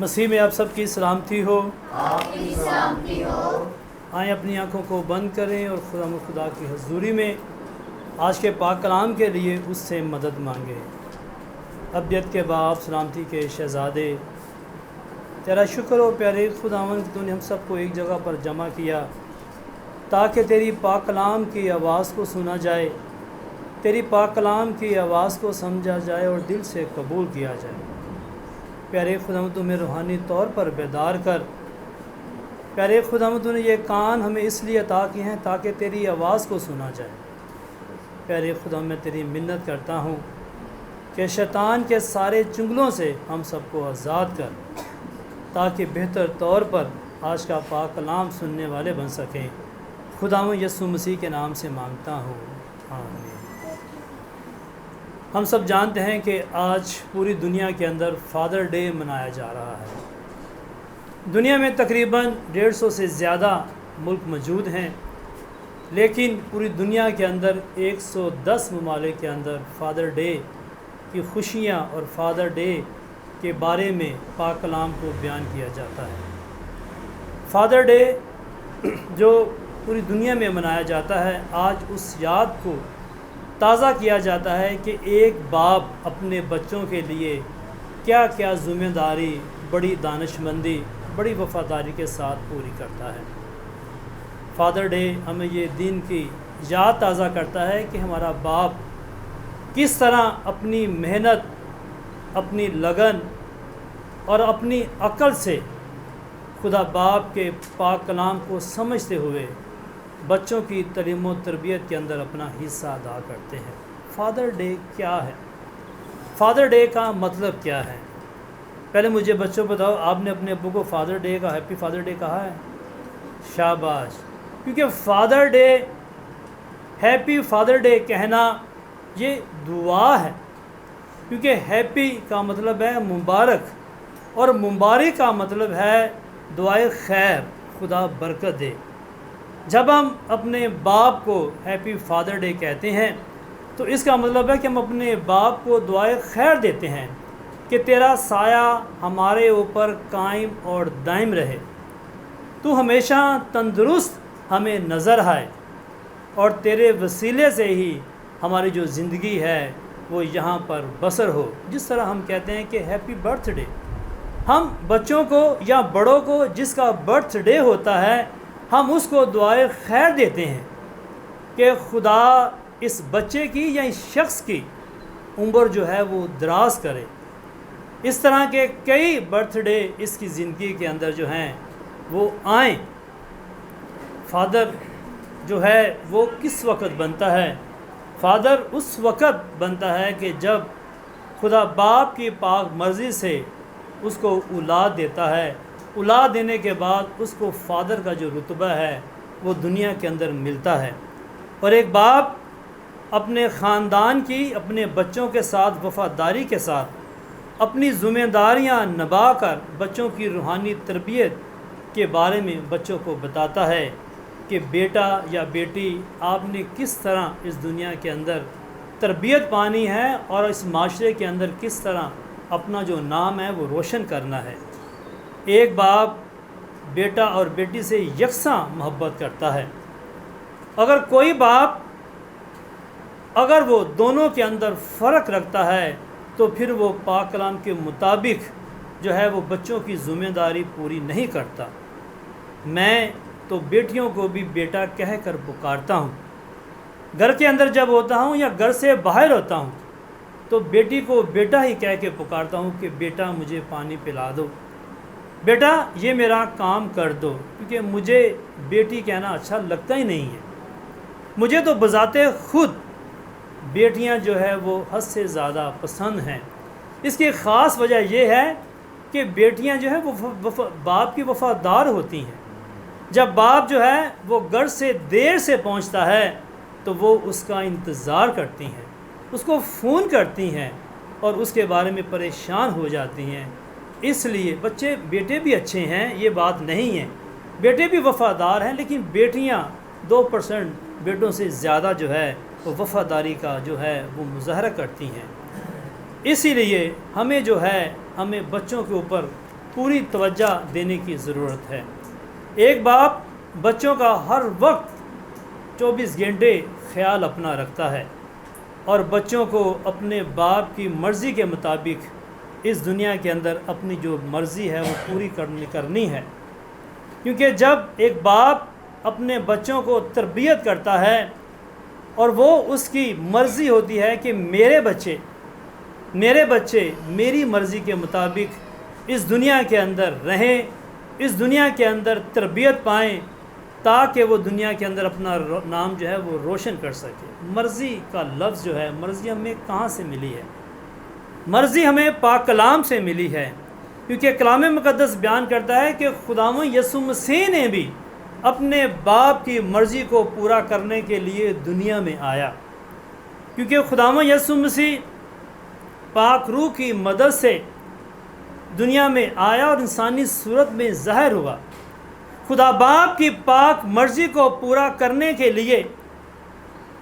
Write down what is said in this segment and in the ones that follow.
مسیح میں آپ سب کی سلامتی ہو۔ آپ کی سلامتی ہو۔ آئیں اپنی آنکھوں کو بند کریں اور خدا کی حضوری میں آج کے پاک کلام کے لیے اس سے مدد مانگیں۔ ابدیت کے باپ، سلامتی کے شہزادے، تیرا شکر ہو پیارے خداوند کہ تو نے ہم سب کو ایک جگہ پر جمع کیا تاکہ تیری پاک کلام کی آواز کو سنا جائے، تیری پاک کلام کی آواز کو سمجھا جائے اور دل سے قبول کیا جائے۔ پیارے خداوند تمہیں روحانی طور پر بیدار کر۔ پیارے خداوند نے یہ کان ہمیں اس لیے عطا کیے ہیں تاکہ تیری آواز کو سنا جائے۔ پیارے خداوند میں تیری منت کرتا ہوں کہ شیطان کے سارے چنگلوں سے ہم سب کو آزاد کر تاکہ بہتر طور پر آج کا پاک کلام سننے والے بن سکیں۔ خداوند یسوع مسیح کے نام سے مانگتا ہوں، آمین۔ ہم سب جانتے ہیں کہ آج پوری دنیا کے اندر فادر ڈے منایا جا رہا ہے۔ دنیا میں تقریباً 150 سے زیادہ ملک موجود ہیں، لیکن پوری دنیا کے اندر 110 ممالک کے اندر فادر ڈے کی خوشیاں اور فادر ڈے کے بارے میں پاک کلام کو بیان کیا جاتا ہے۔ فادر ڈے جو پوری دنیا میں منایا جاتا ہے، آج اس یاد کو تازہ کیا جاتا ہے کہ ایک باپ اپنے بچوں کے لیے کیا کیا ذمہ داری بڑی دانشمندی، بڑی وفاداری کے ساتھ پوری کرتا ہے۔ فادر ڈے ہمیں یہ دن کی یاد تازہ کرتا ہے کہ ہمارا باپ کس طرح اپنی محنت، اپنی لگن اور اپنی عقل سے خدا باپ کے پاک کلام کو سمجھتے ہوئے بچوں کی تعلیم و تربیت کے اندر اپنا حصہ ادا کرتے ہیں۔ فادر ڈے کیا ہے؟ فادر ڈے کا مطلب کیا ہے؟ پہلے مجھے بچوں بتاؤ، آپ نے اپنے ابو کو فادر ڈے کا ہیپی فادر ڈے کہا ہے؟ شاباش! کیونکہ father day, happy father day کہنا یہ دعا ہے، کیونکہ ہیپی کا مطلب ہے مبارک، اور مبارک کا مطلب ہے دعائے خیر، خدا برکت دے۔ جب ہم اپنے باپ کو ہیپی فادر ڈے کہتے ہیں تو اس کا مطلب ہے کہ ہم اپنے باپ کو دعائے خیر دیتے ہیں کہ تیرا سایہ ہمارے اوپر قائم اور دائم رہے، تو ہمیشہ تندرست ہمیں نظر آئے، اور تیرے وسیلے سے ہی ہماری جو زندگی ہے وہ یہاں پر بسر ہو۔ جس طرح ہم کہتے ہیں کہ ہیپی برتھ ڈے، ہم بچوں کو یا بڑوں کو جس کا برتھ ڈے ہوتا ہے ہم اس کو دعائے خیر دیتے ہیں کہ خدا اس بچے کی یا اس شخص کی عمر جو ہے وہ دراز کرے۔ اس طرح کے کئی برتھ ڈے اس کی زندگی کے اندر جو ہیں وہ آئیں۔ فادر جو ہے وہ کس وقت بنتا ہے؟ فادر اس وقت بنتا ہے کہ جب خدا باپ کی پاک مرضی سے اس کو اولاد دیتا ہے، اولاد دینے کے بعد اس کو فادر کا جو رتبہ ہے وہ دنیا کے اندر ملتا ہے، اور ایک باپ اپنے خاندان کی، اپنے بچوں کے ساتھ وفاداری کے ساتھ اپنی ذمہ داریاں نبھا کر بچوں کی روحانی تربیت کے بارے میں بچوں کو بتاتا ہے کہ بیٹا یا بیٹی آپ نے کس طرح اس دنیا کے اندر تربیت پانی ہے اور اس معاشرے کے اندر کس طرح اپنا جو نام ہے وہ روشن کرنا ہے۔ ایک باپ بیٹا اور بیٹی سے یکساں محبت کرتا ہے۔ اگر کوئی باپ اگر وہ دونوں کے اندر فرق رکھتا ہے تو پھر وہ پاک کلام کے مطابق جو ہے وہ بچوں کی ذمہ داری پوری نہیں کرتا۔ میں تو بیٹیوں کو بھی بیٹا کہہ کر پکارتا ہوں۔ گھر کے اندر جب ہوتا ہوں یا گھر سے باہر ہوتا ہوں تو بیٹی کو بیٹا ہی کہہ کے پکارتا ہوں کہ بیٹا مجھے پانی پلا دو، بیٹا یہ میرا کام کر دو، کیونکہ مجھے بیٹی کہنا اچھا لگتا ہی نہیں ہے۔ مجھے تو بذات خود بیٹیاں جو ہے وہ حد سے زیادہ پسند ہیں۔ اس کی خاص وجہ یہ ہے کہ بیٹیاں جو ہے وہ باپ کی وفادار ہوتی ہیں۔ جب باپ جو ہے وہ گھر سے دیر سے پہنچتا ہے تو وہ اس کا انتظار کرتی ہیں، اس کو فون کرتی ہیں اور اس کے بارے میں پریشان ہو جاتی ہیں۔ اس لیے بیٹے بھی اچھے ہیں، یہ بات نہیں ہے، بیٹے بھی وفادار ہیں، لیکن بیٹیاں 2% بیٹوں سے زیادہ جو ہے وہ وفاداری کا جو ہے وہ مظاہرہ کرتی ہیں۔ اسی لیے ہمیں جو ہے ہمیں بچوں کے اوپر پوری توجہ دینے کی ضرورت ہے۔ ایک باپ بچوں کا ہر وقت 24 گھنٹے خیال اپنا رکھتا ہے اور بچوں کو اپنے باپ کی مرضی کے مطابق اس دنیا کے اندر اپنی جو مرضی ہے وہ پوری کرنی ہے، کیونکہ جب ایک باپ اپنے بچوں کو تربیت کرتا ہے اور وہ اس کی مرضی ہوتی ہے کہ میرے بچے میری مرضی کے مطابق اس دنیا کے اندر رہیں، اس دنیا کے اندر تربیت پائیں، تاکہ وہ دنیا کے اندر اپنا نام جو ہے وہ روشن کر سکے۔ مرضی کا لفظ جو ہے، مرضی ہمیں کہاں سے ملی ہے؟ مرضی ہمیں پاک کلام سے ملی ہے، کیونکہ کلام مقدس بیان کرتا ہے کہ خداوند یسوع مسیح نے بھی اپنے باپ کی مرضی کو پورا کرنے کے لیے دنیا میں آیا، کیونکہ خداوند یسوع مسیح پاک روح کی مدد سے دنیا میں آیا اور انسانی صورت میں ظاہر ہوا۔ خدا باپ کی پاک مرضی کو پورا کرنے کے لیے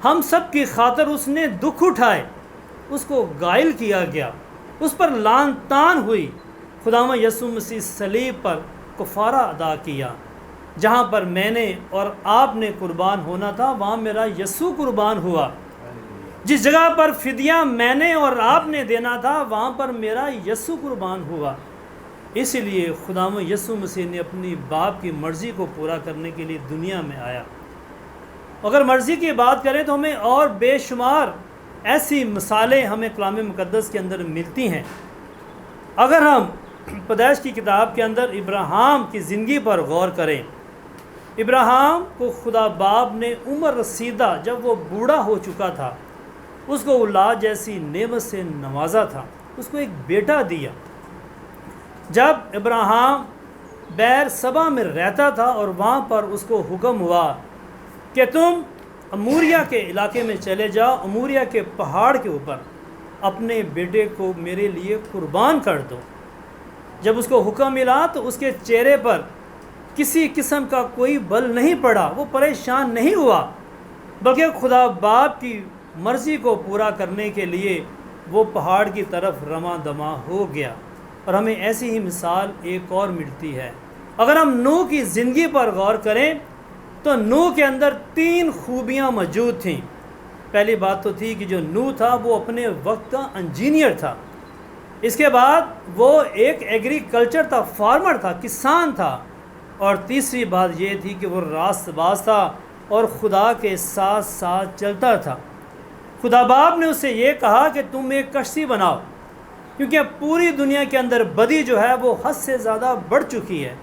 ہم سب کی خاطر اس نے دکھ اٹھائے، اس کو گائل کیا گیا، اس پر لعن طعن ہوئی۔ خداوند یسوع مسیح صلیب پر کفارہ ادا کیا۔ جہاں پر میں نے اور آپ نے قربان ہونا تھا، وہاں میرا یسوع قربان ہوا۔ جس جگہ پر فدیہ میں نے اور آپ نے دینا تھا، وہاں پر میرا یسوع قربان ہوا۔ اس لیے خداوند یسوع مسیح نے اپنی باپ کی مرضی کو پورا کرنے کے لیے دنیا میں آیا۔ اگر مرضی کی بات کریں تو ہمیں اور بے شمار ایسی مثالیں ہمیں کلام مقدس کے اندر ملتی ہیں۔ اگر ہم پیدائش کی کتاب کے اندر ابراہیم کی زندگی پر غور کریں، ابراہیم کو خدا باپ نے عمر رسیدہ جب وہ بوڑھا ہو چکا تھا، اس کو اولاد جیسی نعمت سے نوازا تھا، اس کو ایک بیٹا دیا۔ جب ابراہیم بیر سبا میں رہتا تھا اور وہاں پر اس کو حکم ہوا کہ تم اموریہ کے علاقے میں چلے جاؤ، اموریہ کے پہاڑ کے اوپر اپنے بیٹے کو میرے لیے قربان کر دو۔ جب اس کو حکم ملا تو اس کے چہرے پر کسی قسم کا کوئی بل نہیں پڑا، وہ پریشان نہیں ہوا، بلکہ خدا باپ کی مرضی کو پورا کرنے کے لیے وہ پہاڑ کی طرف رواں دواں ہو گیا۔ اور ہمیں ایسی ہی مثال ایک اور ملتی ہے۔ اگر ہم نوح کی زندگی پر غور کریں تو نوح کے اندر 3 خوبیاں موجود تھیں۔ پہلی بات تو تھی کہ جو نوح تھا وہ اپنے وقت کا انجینئر تھا۔ اس کے بعد وہ ایک ایگریکلچر تھا، فارمر تھا، کسان تھا۔ اور تیسری بات یہ تھی کہ وہ راست باز تھا اور خدا کے ساتھ ساتھ چلتا تھا۔ خدا باپ نے اسے یہ کہا کہ تم ایک کشتی بناؤ، کیونکہ پوری دنیا کے اندر بدی جو ہے وہ حد سے زیادہ بڑھ چکی ہے،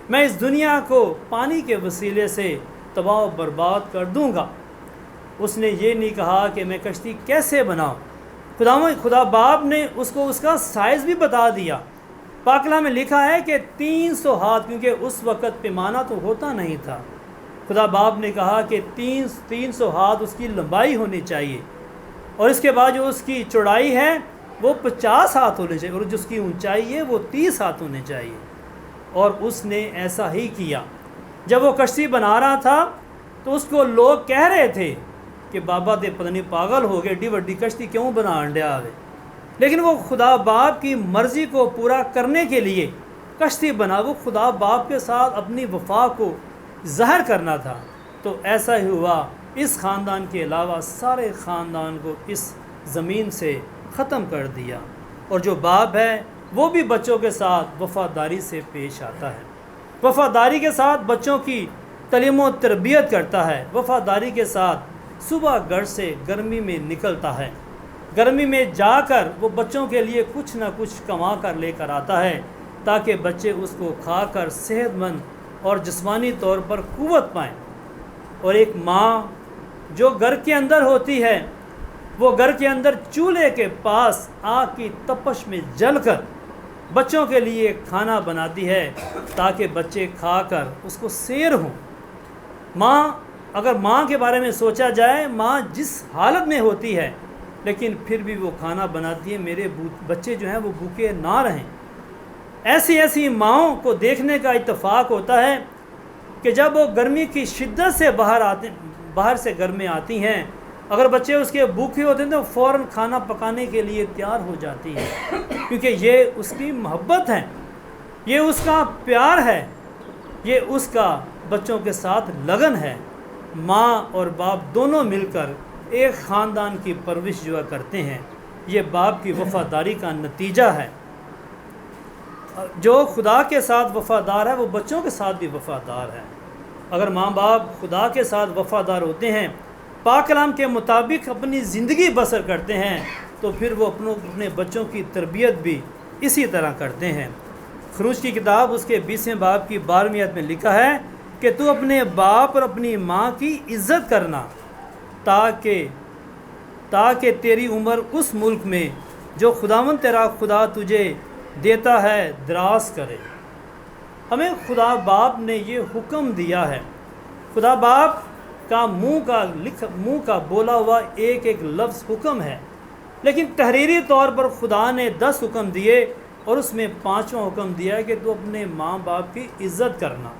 میں اس دنیا کو پانی کے وسیلے سے تباہ و برباد کر دوں گا۔ اس نے یہ نہیں کہا کہ میں کشتی کیسے بناؤں، خدا باپ نے اس کو اس کا سائز بھی بتا دیا۔ پاک کلام میں لکھا ہے کہ 300 ہاتھ، کیونکہ اس وقت پیمانہ تو ہوتا نہیں تھا۔ خدا باپ نے کہا کہ 300 ہاتھ اس کی لمبائی ہونی چاہیے، اور اس کے بعد جو اس کی چوڑائی ہے وہ 50 ہاتھ ہونے چاہیے، اور جو اس کی اونچائی ہے وہ 30 ہاتھ ہونے چاہیے۔ اور اس نے ایسا ہی کیا۔ جب وہ کشتی بنا رہا تھا تو اس کو لوگ کہہ رہے تھے کہ بابا دے پتہ نہیں پاگل ہو گئے، ایڈی وڈی کشتی کیوں بنا انڈیا آوے، لیکن وہ خدا باپ کی مرضی کو پورا کرنے کے لیے کشتی بنا، وہ خدا باپ کے ساتھ اپنی وفا کو ظاہر کرنا تھا۔ تو ایسا ہی ہوا، اس خاندان کے علاوہ سارے خاندان کو اس زمین سے ختم کر دیا۔ اور جو باپ ہے وہ بھی بچوں کے ساتھ وفاداری سے پیش آتا ہے، وفاداری کے ساتھ بچوں کی تعلیم و تربیت کرتا ہے، وفاداری کے ساتھ صبح گھر سے گرمی میں نکلتا ہے، گرمی میں جا کر وہ بچوں کے لیے کچھ نہ کچھ کما کر لے کر آتا ہے، تاکہ بچے اس کو کھا کر صحت مند اور جسمانی طور پر قوت پائیں۔ اور ایک ماں جو گھر کے اندر ہوتی ہے، وہ گھر کے اندر چولہے کے پاس آگ کی تپش میں جل کر بچوں کے لیے کھانا بناتی ہے، تاکہ بچے کھا کر اس کو سیر ہوں۔ اگر ماں کے بارے میں سوچا جائے، ماں جس حالت میں ہوتی ہے لیکن پھر بھی وہ کھانا بناتی ہے، میرے بچے جو ہیں وہ بھوکے نہ رہیں۔ ایسی ماؤں کو دیکھنے کا اتفاق ہوتا ہے کہ جب وہ گرمی کی شدت سے باہر سے گھر میں آتی ہیں، اگر بچے اس کے بھوکے ہوتے ہیں تو فوراً کھانا پکانے کے لیے تیار ہو جاتی ہے، کیونکہ یہ اس کی محبت ہے۔ یہ اس کا پیار ہے، یہ اس کا بچوں کے ساتھ لگن ہے۔ ماں اور باپ دونوں مل کر ایک خاندان کی پرورش جو کرتے ہیں، یہ باپ کی وفاداری کا نتیجہ ہے۔ جو خدا کے ساتھ وفادار ہے وہ بچوں کے ساتھ بھی وفادار ہے۔ اگر ماں باپ خدا کے ساتھ وفادار ہوتے ہیں، پاک کلام کے مطابق اپنی زندگی بسر کرتے ہیں، تو پھر وہ اپنے بچوں کی تربیت بھی اسی طرح کرتے ہیں۔ خروج کی کتاب اس کے 20ویں باب کی 12ویں آیت میں لکھا ہے کہ تو اپنے باپ اور اپنی ماں کی عزت کرنا تاکہ تیری عمر اس ملک میں جو خداوند تیرا خدا تجھے دیتا ہے دراز کرے۔ ہمیں خدا باپ نے یہ حکم دیا ہے۔ خدا باپ کا منہ کا بولا ہوا ایک ایک لفظ حکم ہے، لیکن تحریری طور پر خدا نے 10 حکم دیے، اور اس میں 5واں حکم دیا ہے کہ تو اپنے ماں باپ کی عزت کرنا۔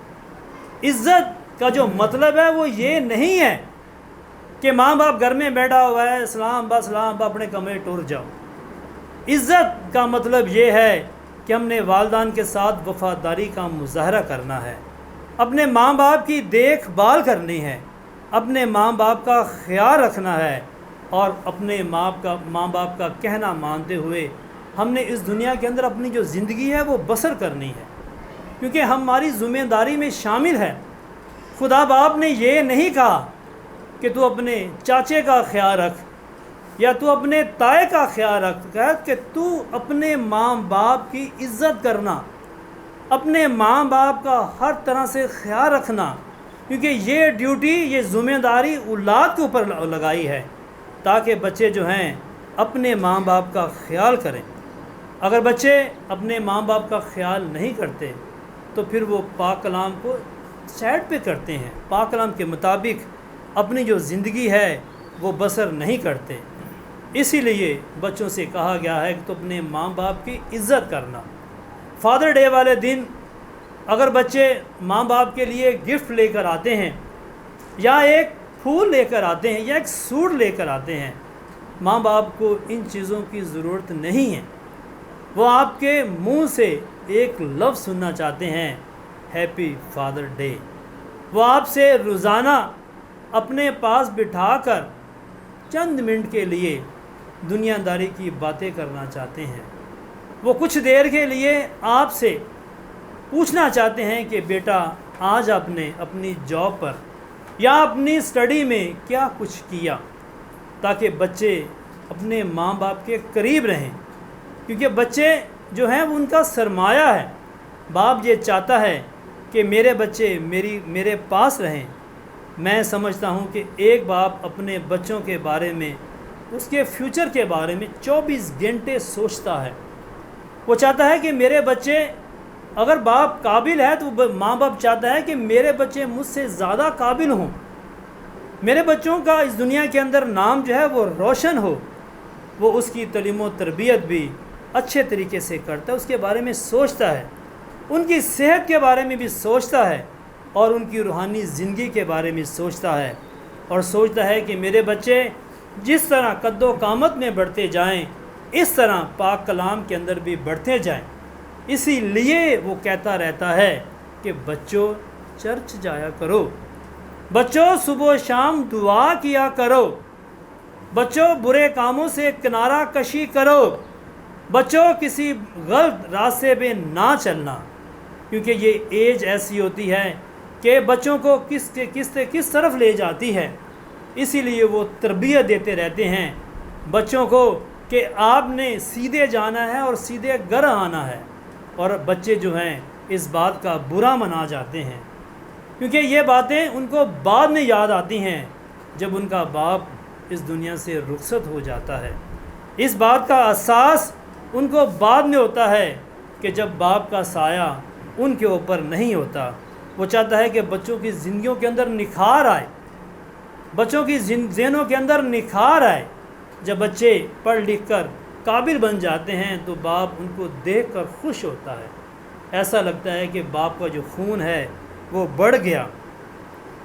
عزت کا جو مطلب ہے وہ یہ نہیں ہے کہ ماں باپ گھر میں بیٹھا ہوا ہے، سلام با سلام با اپنے کمرے ٹور جاؤ۔ عزت کا مطلب یہ ہے کہ ہم نے والدین کے ساتھ وفاداری کا مظاہرہ کرنا ہے، اپنے ماں باپ کی دیکھ بھال کرنی ہے، اپنے ماں باپ کا خیال رکھنا ہے، اور اپنے ماں باپ کا کہنا مانتے ہوئے ہم نے اس دنیا کے اندر اپنی جو زندگی ہے وہ بسر کرنی ہے، کیونکہ ہماری ذمہ داری میں شامل ہے۔ خدا باپ نے یہ نہیں کہا کہ تو اپنے چاچے کا خیال رکھ یا تو اپنے تائے کا خیال رکھ، کہا کہ تو اپنے ماں باپ کی عزت کرنا، اپنے ماں باپ کا ہر طرح سے خیال رکھنا، کیونکہ یہ ڈیوٹی، یہ ذمہ داری اولاد کے اوپر لگائی ہے، تاکہ بچے جو ہیں اپنے ماں باپ کا خیال کریں۔ اگر بچے اپنے ماں باپ کا خیال نہیں کرتے تو پھر وہ پاک کلام کو سائڈ پہ کرتے ہیں، پاک کلام کے مطابق اپنی جو زندگی ہے وہ بسر نہیں کرتے۔ اسی لیے بچوں سے کہا گیا ہے کہ تو اپنے ماں باپ کی عزت کرنا۔ فادر ڈے والے دن اگر بچے ماں باپ کے لیے گفٹ لے کر آتے ہیں، یا ایک پھول لے کر آتے ہیں، یا ایک سوٹ لے کر آتے ہیں، ماں باپ کو ان چیزوں کی ضرورت نہیں ہے۔ وہ آپ کے منہ سے ایک لفظ سننا چاہتے ہیں، ہیپی فادر ڈے۔ وہ آپ سے روزانہ اپنے پاس بٹھا کر چند منٹ کے لیے دنیا داری کی باتیں کرنا چاہتے ہیں۔ وہ کچھ دیر کے لیے آپ سے پوچھنا چاہتے ہیں کہ بیٹا آج آپ نے اپنی جاب پر یا اپنی اسٹڈی میں کیا کچھ کیا، تاکہ بچے اپنے ماں باپ کے قریب رہیں، کیونکہ بچے جو ہیں وہ ان کا سرمایہ ہے۔ باپ یہ چاہتا ہے کہ میرے بچے میرے پاس رہیں۔ میں سمجھتا ہوں کہ ایک باپ اپنے بچوں کے بارے میں، اس کے فیوچر کے بارے میں 24 گھنٹے سوچتا ہے۔ وہ چاہتا ہے کہ میرے بچے، اگر باپ قابل ہے تو ماں باپ چاہتا ہے کہ میرے بچے مجھ سے زیادہ قابل ہوں، میرے بچوں کا اس دنیا کے اندر نام جو ہے وہ روشن ہو۔ وہ اس کی تعلیم و تربیت بھی اچھے طریقے سے کرتا ہے، اس کے بارے میں سوچتا ہے، ان کی صحت کے بارے میں بھی سوچتا ہے، اور ان کی روحانی زندگی کے بارے میں سوچتا ہے، اور سوچتا ہے کہ میرے بچے جس طرح قد و قامت میں بڑھتے جائیں، اس طرح پاک کلام کے اندر بھی بڑھتے جائیں۔ اسی لیے وہ کہتا رہتا ہے کہ بچوں چرچ جایا کرو، بچوں صبح و شام دعا کیا کرو، بچوں برے کاموں سے کنارہ کشی کرو، بچوں کسی غلط راستے پہ نہ چلنا، کیونکہ یہ ایج ایسی ہوتی ہے کہ بچوں کو کس طرف لے جاتی ہے۔ اسی لیے وہ تربیت دیتے رہتے ہیں بچوں کو کہ آپ نے سیدھے جانا ہے اور سیدھے گھر آنا ہے، اور بچے جو ہیں اس بات کا برا منا جاتے ہیں، کیونکہ یہ باتیں ان کو بعد میں یاد آتی ہیں جب ان کا باپ اس دنیا سے رخصت ہو جاتا ہے۔ اس بات کا احساس ان کو بعد میں ہوتا ہے کہ جب باپ کا سایہ ان کے اوپر نہیں ہوتا۔ وہ چاہتا ہے کہ بچوں کی زندگیوں کے اندر نکھار آئے، بچوں کی ذہنوں کے اندر نکھار آئے۔ جب بچے پڑھ لکھ کر قابل بن جاتے ہیں تو باپ ان کو دیکھ کر خوش ہوتا ہے، ایسا لگتا ہے کہ باپ کا جو خون ہے وہ بڑھ گیا۔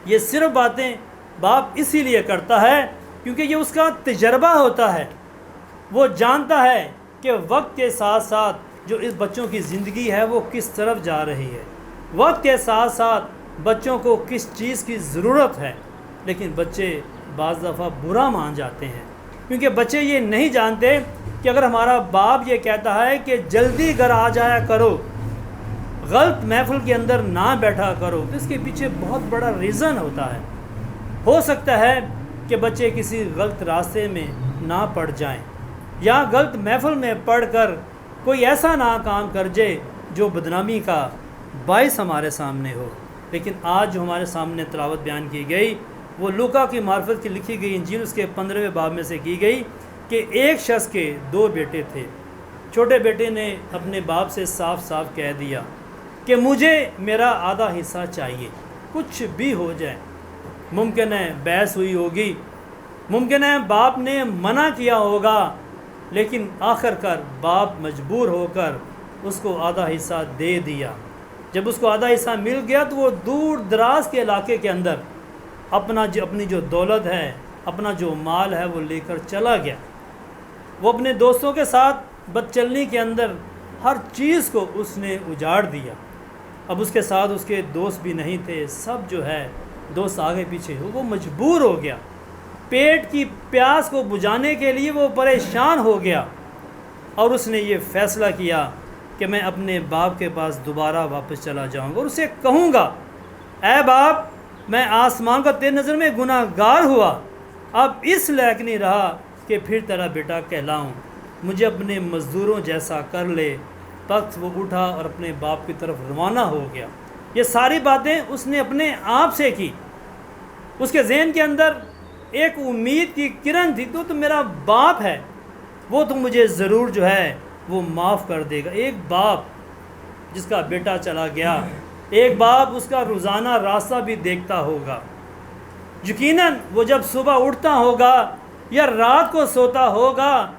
یہ صرف باتیں باپ اسی لیے کرتا ہے کیونکہ یہ اس کا تجربہ ہوتا ہے۔ وہ جانتا ہے کہ وقت کے ساتھ ساتھ جو اس بچوں کی زندگی ہے وہ کس طرف جا رہی ہے، وقت کے ساتھ ساتھ بچوں کو کس چیز کی ضرورت ہے، لیکن بچے بعض دفعہ برا مان جاتے ہیں، کیونکہ بچے یہ نہیں جانتے کہ اگر ہمارا باپ یہ کہتا ہے کہ جلدی گھر آ جایا کرو، غلط محفل کے اندر نہ بیٹھا کرو، تو اس کے پیچھے بہت بڑا ریزن ہوتا ہے۔ ہو سکتا ہے کہ بچے کسی غلط راستے میں نہ پڑ جائیں، یا غلط محفل میں پڑھ کر کوئی ایسا نہ کام کر جائے جو بدنامی کا باعث ہمارے سامنے ہو۔ لیکن آج جو ہمارے سامنے تلاوت بیان کی گئی وہ لوکا کی معرفت کی لکھی گئی انجیل اس کے 15ویں باب میں سے کی گئی کہ ایک شخص کے 2 بیٹے تھے۔ چھوٹے بیٹے نے اپنے باپ سے صاف صاف کہہ دیا کہ مجھے میرا آدھا حصہ چاہیے، کچھ بھی ہو جائے۔ ممکن ہے بحث ہوئی ہوگی، ممکن ہے باپ نے منع کیا ہوگا، لیکن آخر کار باپ مجبور ہو کر اس کو آدھا حصہ دے دیا۔ جب اس کو آدھا حصہ مل گیا تو وہ دور دراز کے علاقے کے اندر اپنی جو دولت ہے، اپنا جو مال ہے وہ لے کر چلا گیا۔ وہ اپنے دوستوں کے ساتھ بدچلنی کے اندر ہر چیز کو اس نے اجاڑ دیا۔ اب اس کے ساتھ اس کے دوست بھی نہیں تھے، سب جو ہے دوست آگے پیچھے وہ مجبور ہو گیا، پیٹ کی پیاس کو بجھانے کے لیے وہ پریشان ہو گیا، اور اس نے یہ فیصلہ کیا کہ میں اپنے باپ کے پاس دوبارہ واپس چلا جاؤں گا اور اسے کہوں گا، اے باپ، میں آسمان کا تیری نظر میں گناہ گار ہوا، اب اس لائق نہیں رہا کہ پھر تیرا بیٹا کہلاؤں، مجھے اپنے مزدوروں جیسا کر لے۔ وقت وہ اٹھا اور اپنے باپ کی طرف روانہ ہو گیا۔ یہ ساری باتیں اس نے اپنے آپ سے کی۔ اس کے ذہن کے اندر ایک امید کی کرن تھی، تو میرا باپ ہے، وہ تو مجھے ضرور جو ہے وہ معاف کر دے گا۔ ایک باپ جس کا بیٹا چلا گیا، ایک باپ اس کا روزانہ راستہ بھی دیکھتا ہوگا، یقیناً وہ جب صبح اٹھتا ہوگا یا رات کو سوتا ہوگا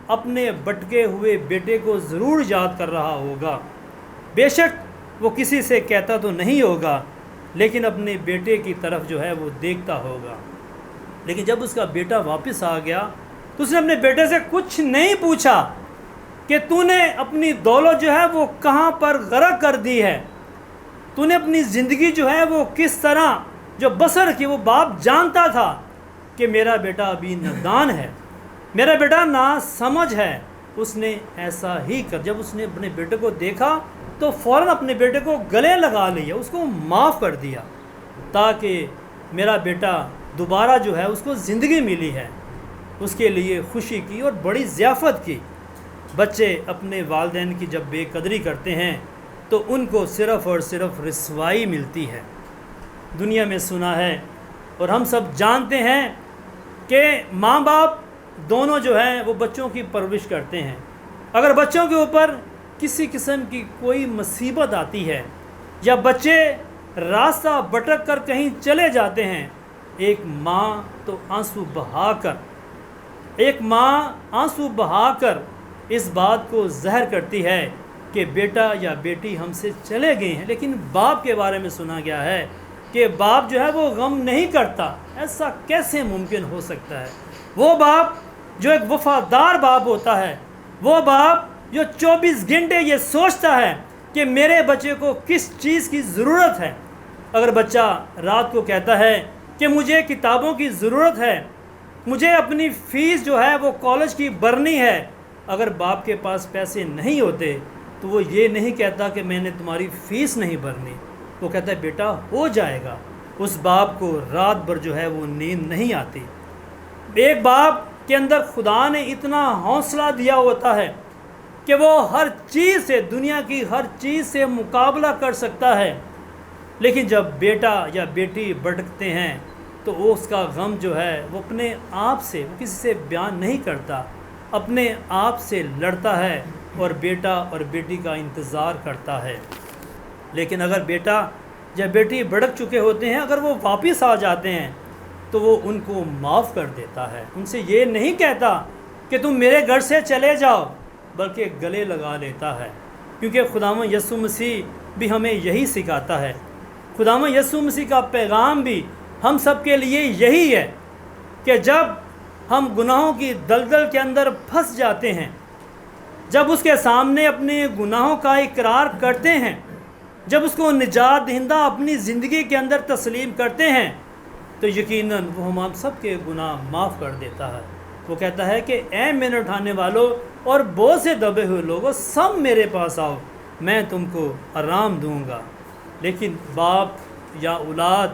اپنے بٹکے ہوئے بیٹے کو ضرور یاد کر رہا ہوگا۔ بے شک وہ کسی سے کہتا تو نہیں ہوگا، لیکن اپنے بیٹے کی طرف جو ہے وہ دیکھتا ہوگا۔ لیکن جب اس کا بیٹا واپس آ گیا تو اس نے اپنے بیٹے سے کچھ نہیں پوچھا کہ تو نے اپنی دولت جو ہے وہ کہاں پر غرق کر دی ہے، تو نے اپنی زندگی جو ہے وہ کس طرح جو بسر کی۔ وہ باپ جانتا تھا کہ میرا بیٹا ابھی نادان ہے، میرا بیٹا نا سمجھ ہے۔ اس نے ایسا ہی جب اس نے اپنے بیٹے کو دیکھا تو فوراً اپنے بیٹے کو گلے لگا لیا، اس کو معاف کر دیا، تاکہ میرا بیٹا دوبارہ جو ہے اس کو زندگی ملی ہے۔ اس کے لیے خوشی کی اور بڑی ضیافت کی۔ بچے اپنے والدین کی جب بے قدری کرتے ہیں تو ان کو صرف اور صرف رسوائی ملتی ہے۔ دنیا میں سنا ہے اور ہم سب جانتے ہیں کہ ماں باپ دونوں جو ہیں وہ بچوں کی پرورش کرتے ہیں۔ اگر بچوں کے اوپر کسی قسم کی کوئی مصیبت آتی ہے یا بچے راستہ بھٹک کر کہیں چلے جاتے ہیں، ایک ماں تو آنسو بہا کر اس بات کو ظاہر کرتی ہے کہ بیٹا یا بیٹی ہم سے چلے گئے ہیں۔ لیکن باپ کے بارے میں سنا گیا ہے کہ باپ جو ہے وہ غم نہیں کرتا۔ ایسا کیسے ممکن ہو سکتا ہے؟ وہ باپ جو ایک وفادار باپ ہوتا ہے، وہ باپ جو 24 گھنٹے یہ سوچتا ہے کہ میرے بچے کو کس چیز کی ضرورت ہے۔ اگر بچہ رات کو کہتا ہے کہ مجھے کتابوں کی ضرورت ہے، مجھے اپنی فیس جو ہے وہ کالج کی بھرنی ہے، اگر باپ کے پاس پیسے نہیں ہوتے تو وہ یہ نہیں کہتا کہ میں نے تمہاری فیس نہیں بھرنی، وہ کہتا ہے بیٹا ہو جائے گا۔ اس باپ کو رات بھر جو ہے وہ نیند نہیں آتی۔ ایک باپ کے اندر خدا نے اتنا حوصلہ دیا ہوتا ہے کہ وہ ہر چیز سے، دنیا کی ہر چیز سے مقابلہ کر سکتا ہے، لیکن جب بیٹا یا بیٹی بھٹکتے ہیں تو اس کا غم جو ہے وہ اپنے آپ سے، وہ کسی سے بیان نہیں کرتا، اپنے آپ سے لڑتا ہے اور بیٹا اور بیٹی کا انتظار کرتا ہے۔ لیکن اگر بیٹا یا بیٹی بھٹک چکے ہوتے ہیں، اگر وہ واپس آ جاتے ہیں تو وہ ان کو معاف کر دیتا ہے، ان سے یہ نہیں کہتا کہ تم میرے گھر سے چلے جاؤ، بلکہ گلے لگا لیتا ہے، کیونکہ خداوند یسوع مسیح بھی ہمیں یہی سکھاتا ہے۔ خداوند یسوع مسیح کا پیغام بھی ہم سب کے لیے یہی ہے کہ جب ہم گناہوں کی دلدل کے اندر پھنس جاتے ہیں، جب اس کے سامنے اپنے گناہوں کا اقرار کرتے ہیں، جب اس کو نجات دہندہ اپنی زندگی کے اندر تسلیم کرتے ہیں، تو یقیناً وہ ہم سب کے گناہ معاف کر دیتا ہے۔ وہ کہتا ہے کہ اے میں اٹھانے والوں اور بوجھ سے دبے ہوئے لوگوں، سب میرے پاس آؤ، میں تم کو آرام دوں گا۔ لیکن باپ یا اولاد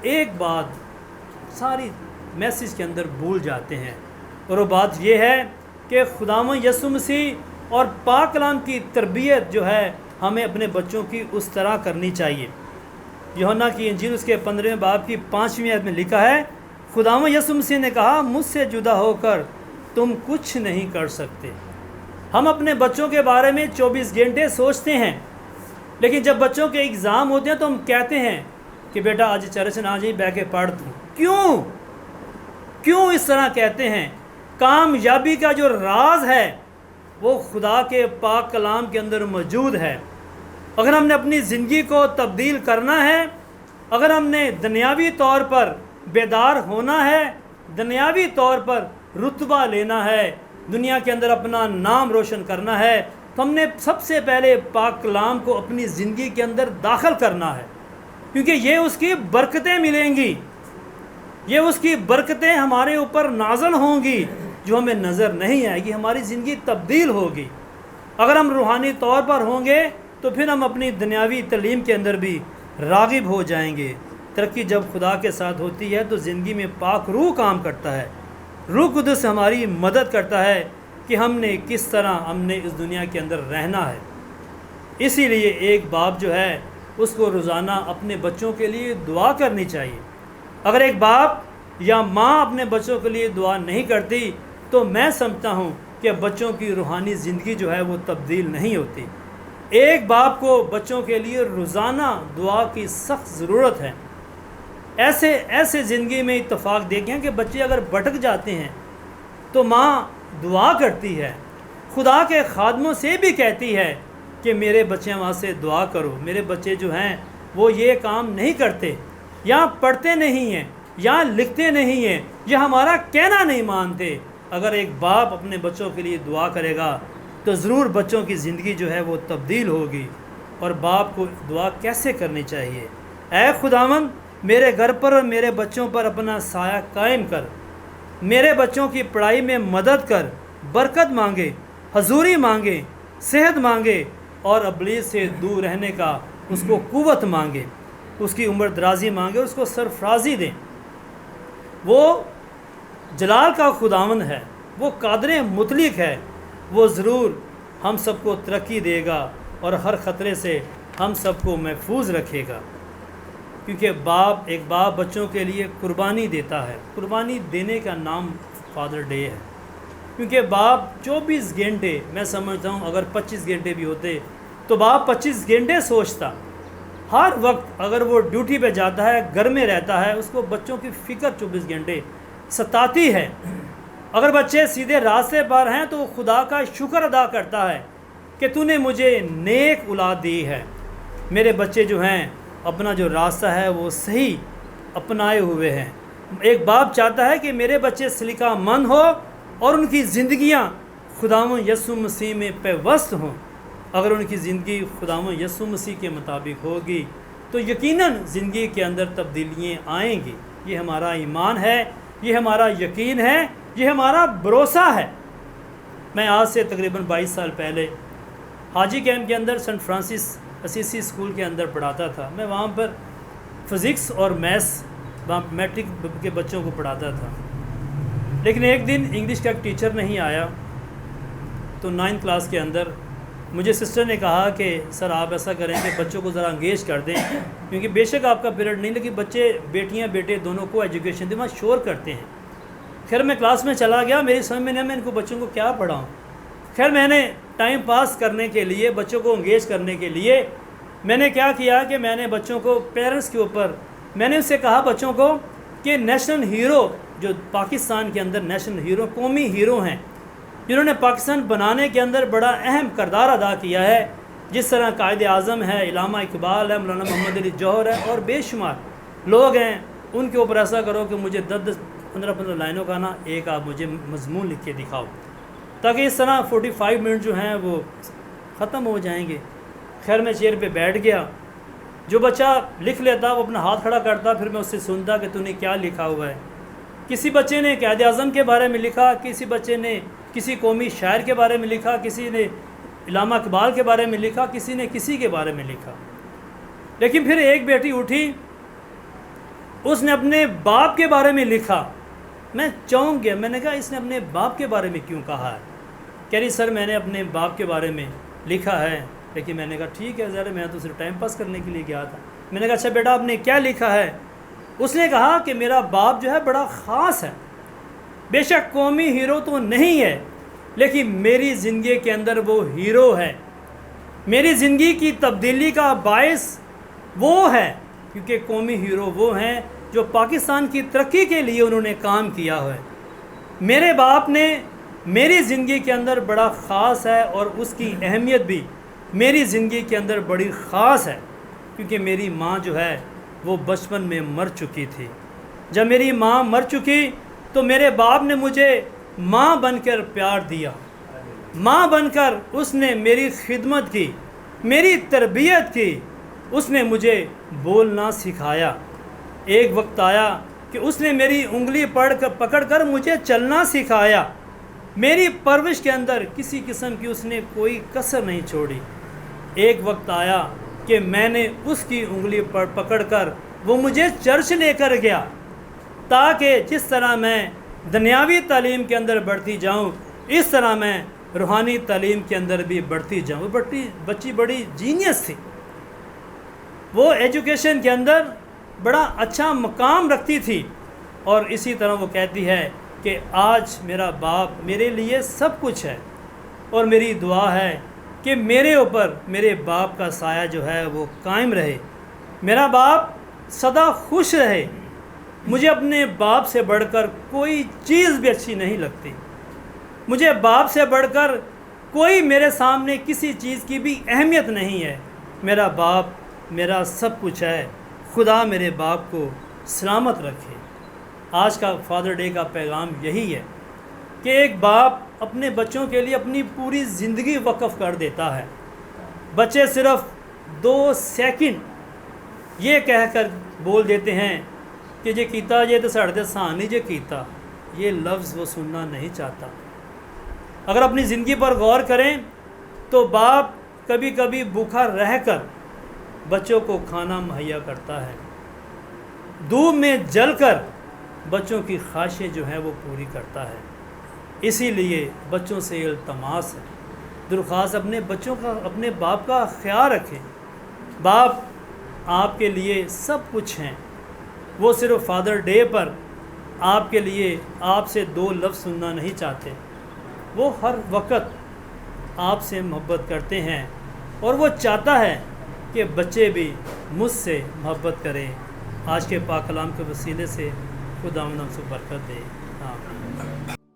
ایک بات ساری میسیج کے اندر بھول جاتے ہیں، اور وہ بات یہ ہے کہ خداوند یسوع مسیح اور پاک کلام کی تربیت جو ہے ہمیں اپنے بچوں کی اس طرح کرنی چاہیے۔ یوحنا کی انجیل اس کے 15ویں باب کی 5ویں آیت میں لکھا ہے، خداوند یسوع مسیح نے کہا، مجھ سے جدا ہو کر تم کچھ نہیں کر سکتے۔ ہم اپنے بچوں کے بارے میں 24 گھنٹے سوچتے ہیں، لیکن جب بچوں کے اگزام ہوتے ہیں تو ہم کہتے ہیں کہ بیٹا آج چرچ نہ جائیں، بیٹھ کے پڑھ دوں۔ کیوں اس طرح کہتے ہیں؟ کامیابی کا جو راز ہے وہ خدا کے پاک کلام کے اندر موجود ہے۔ اگر ہم نے اپنی زندگی کو تبدیل کرنا ہے، اگر ہم نے دنیاوی طور پر بیدار ہونا ہے، دنیاوی طور پر رتبہ لینا ہے، دنیا کے اندر اپنا نام روشن کرنا ہے، تو ہم نے سب سے پہلے پاک کلام کو اپنی زندگی کے اندر داخل کرنا ہے، کیونکہ یہ اس کی برکتیں ملیں گی، یہ اس کی برکتیں ہمارے اوپر نازل ہوں گی جو ہمیں نظر نہیں آئے گی، ہماری زندگی تبدیل ہوگی۔ اگر ہم روحانی طور پر ہوں گے تو پھر ہم اپنی دنیاوی تعلیم کے اندر بھی راغب ہو جائیں گے۔ ترقی جب خدا کے ساتھ ہوتی ہے تو زندگی میں پاک روح کام کرتا ہے، روح قدس ہماری مدد کرتا ہے کہ ہم نے کس طرح ہم نے اس دنیا کے اندر رہنا ہے۔ اسی لیے ایک باپ جو ہے اس کو روزانہ اپنے بچوں کے لیے دعا کرنی چاہیے۔ اگر ایک باپ یا ماں اپنے بچوں کے لیے دعا نہیں کرتی تو میں سمجھتا ہوں کہ بچوں کی روحانی زندگی جو ہے وہ تبدیل نہیں ہوتی۔ ایک باپ کو بچوں کے لیے روزانہ دعا کی سخت ضرورت ہے۔ ایسے زندگی میں اتفاق دیکھیں کہ بچے اگر بھٹک جاتے ہیں تو ماں دعا کرتی ہے، خدا کے خادموں سے بھی کہتی ہے کہ میرے بچے وہاں سے دعا کرو، میرے بچے جو ہیں وہ یہ کام نہیں کرتے، یا پڑھتے نہیں ہیں، یا لکھتے نہیں ہیں، یا ہمارا کہنا نہیں مانتے۔ اگر ایک باپ اپنے بچوں کے لیے دعا کرے گا تو ضرور بچوں کی زندگی جو ہے وہ تبدیل ہوگی۔ اور باپ کو دعا کیسے کرنی چاہیے؟ اے خداوند، میرے گھر پر اور میرے بچوں پر اپنا سایہ قائم کر، میرے بچوں کی پڑھائی میں مدد کر، برکت مانگے، حضوری مانگے، صحت مانگے، اور ابلیس سے دور رہنے کا اس کو قوت مانگے، اس کی عمر درازی مانگے، اس کو سرفرازی دیں۔ وہ جلال کا خداوند ہے، وہ قادر مطلق ہے، وہ ضرور ہم سب کو ترقی دے گا اور ہر خطرے سے ہم سب کو محفوظ رکھے گا، کیونکہ ایک باپ بچوں کے لیے قربانی دیتا ہے۔ قربانی دینے کا نام فادر ڈے ہے، کیونکہ باپ 24 گھنٹے، میں سمجھتا ہوں اگر 25 گھنٹے بھی ہوتے تو باپ 25 گھنٹے سوچتا، ہر وقت اگر وہ ڈیوٹی پہ جاتا ہے، گھر میں رہتا ہے، اس کو بچوں کی فکر 24 گھنٹے ستاتی ہے۔ اگر بچے سیدھے راستے پر ہیں تو وہ خدا کا شکر ادا کرتا ہے کہ تو نے مجھے نیک اولاد دی ہے، میرے بچے جو ہیں اپنا جو راستہ ہے وہ صحیح اپنائے ہوئے ہیں۔ ایک باپ چاہتا ہے کہ میرے بچے سلیقہ مند ہو اور ان کی زندگیاں خداوند یسوع مسیح میں پیوست ہوں۔ اگر ان کی زندگی خداوند یسوع مسیح کے مطابق ہوگی تو یقیناً زندگی کے اندر تبدیلیاں آئیں گی۔ یہ ہمارا ایمان ہے، یہ ہمارا یقین ہے، یہ ہمارا بھروسہ ہے۔ میں آج سے تقریباً 22 سال پہلے حاجی کیمپ کے اندر سنٹ فرانسس اسیسی اسکول کے اندر پڑھاتا تھا۔ میں وہاں پر فزکس اور میتھس میٹرک کے بچوں کو پڑھاتا تھا، لیکن ایک دن انگلش کا ایک ٹیچر نہیں آیا، تو 9 کلاس کے اندر مجھے سسٹر نے کہا کہ سر آپ ایسا کریں کہ بچوں کو ذرا انگیج کر دیں، کیونکہ بے شک آپ کا پیریڈ نہیں، لیکن بچے بیٹیاں بیٹے دونوں کو ایجوکیشن دیں، وہاں شور کرتے ہیں۔ خیر میں کلاس میں چلا گیا، میری سمجھ میں نہیں میں ان کو بچوں کو کیا پڑھاؤں۔ خیر میں نے ٹائم پاس کرنے کے لیے، بچوں کو انگیج کرنے کے لیے میں نے کیا کیا کہ میں نے بچوں کو پیرنٹس کے اوپر میں نے اس سے کہا بچوں کو کہ نیشنل ہیرو جو پاکستان کے اندر نیشنل ہیرو قومی ہیرو ہیں جنہوں نے پاکستان بنانے کے اندر بڑا اہم کردار ادا کیا ہے، جس طرح قائد اعظم ہے، علامہ اقبال ہے، مولانا محمد علی جوہر ہے اور بے شمار لوگ ہیں، ان کے اوپر ایسا کرو کہ مجھے 10-15 لائنوں کا نا ایک آپ مجھے مضمون لکھ کے دکھاؤ۔ تاکہ اس طرح 45 منٹ جو ہیں وہ ختم ہو جائیں گے۔ خیر میں چیئر پہ بیٹھ گیا، جو بچہ لکھ لیتا وہ اپنا ہاتھ کھڑا کرتا، پھر میں اس سے سنتا کہ تو نے کیا لکھا ہوا ہے۔ کسی بچے نے قائد اعظم کے بارے میں لکھا، کسی بچے نے کسی قومی شاعر کے بارے میں لکھا، کسی نے علامہ اقبال کے بارے میں لکھا، کسی نے کسی کے بارے میں لکھا۔ لیکن پھر ایک بیٹی اٹھی، اس نے اپنے باپ کے بارے میں لکھا۔ میں چونک گیا، میں نے کہا اس نے اپنے باپ کے بارے میں کیوں کہا ہے؟ کہہ رہی سر میں نے اپنے باپ کے بارے میں لکھا ہے، لیکن میں نے کہا ٹھیک ہے ذرا، میں تو صرف ٹائم پاس کرنے کے لیے گیا تھا۔ میں نے کہا اچھا بیٹا آپ نے کیا لکھا ہے؟ اس نے کہا کہ میرا باپ جو ہے بڑا خاص ہے، بے شک قومی ہیرو تو نہیں ہے، لیکن میری زندگی کے اندر وہ ہیرو ہے، میری زندگی کی تبدیلی کا باعث وہ ہے، کیونکہ قومی ہیرو وہ ہیں جو پاکستان کی ترقی کے لیے انہوں نے کام کیا ہے۔ میرے باپ نے میری زندگی کے اندر بڑا خاص ہے، اور اس کی اہمیت بھی میری زندگی کے اندر بڑی خاص ہے، کیونکہ میری ماں جو ہے وہ بچپن میں مر چکی تھی۔ جب میری ماں مر چکی تو میرے باپ نے مجھے ماں بن کر پیار دیا، ماں بن کر اس نے میری خدمت کی، میری تربیت کی، اس نے مجھے بولنا سکھایا۔ ایک وقت آیا کہ اس نے میری انگلی پکڑ کر مجھے چلنا سکھایا۔ میری پرورش کے اندر کسی قسم کی اس نے کوئی کسر نہیں چھوڑی۔ ایک وقت آیا کہ میں نے اس کی انگلی پکڑ کر وہ مجھے چرچ لے کر گیا، تاکہ جس طرح میں دنیاوی تعلیم کے اندر بڑھتی جاؤں، اس طرح میں روحانی تعلیم کے اندر بھی بڑھتی جاؤں۔ وہ بچی بڑی جینیس تھی، وہ ایجوکیشن کے اندر بڑا اچھا مقام رکھتی تھی، اور اسی طرح وہ کہتی ہے کہ آج میرا باپ میرے لیے سب کچھ ہے، اور میری دعا ہے کہ میرے اوپر میرے باپ کا سایہ جو ہے وہ قائم رہے، میرا باپ سدا خوش رہے۔ مجھے اپنے باپ سے بڑھ کر کوئی چیز بھی اچھی نہیں لگتی، مجھے باپ سے بڑھ کر کوئی میرے سامنے کسی چیز کی بھی اہمیت نہیں ہے۔ میرا باپ میرا سب کچھ ہے، خدا میرے باپ کو سلامت رکھے۔ آج کا فادر ڈے کا پیغام یہی ہے کہ ایک باپ اپنے بچوں کے لیے اپنی پوری زندگی وقف کر دیتا ہے۔ بچے صرف 2 سیکنڈ یہ کہہ کر بول دیتے ہیں کہ یہ کیتا یہ تو ساڑھے سہانی یہ کیتا، یہ لفظ وہ سننا نہیں چاہتا۔ اگر اپنی زندگی پر غور کریں تو باپ کبھی کبھی بھوکا رہ کر بچوں کو کھانا مہیا کرتا ہے، دھوپ میں جل کر بچوں کی خواہشیں جو ہیں وہ پوری کرتا ہے۔ اسی لیے بچوں سے التماس ہے، درخواست اپنے بچوں کا، اپنے باپ کا خیال رکھیں۔ باپ آپ کے لیے سب کچھ ہیں، وہ صرف فادر ڈے پر آپ کے لیے آپ سے 2 لفظ سننا نہیں چاہتے، وہ ہر وقت آپ سے محبت کرتے ہیں، اور وہ چاہتا ہے کہ بچے بھی مجھ سے محبت کریں۔ آج کے پاک کلام کے وسیلے سے خداوند ہم سے برکت دے، آمین۔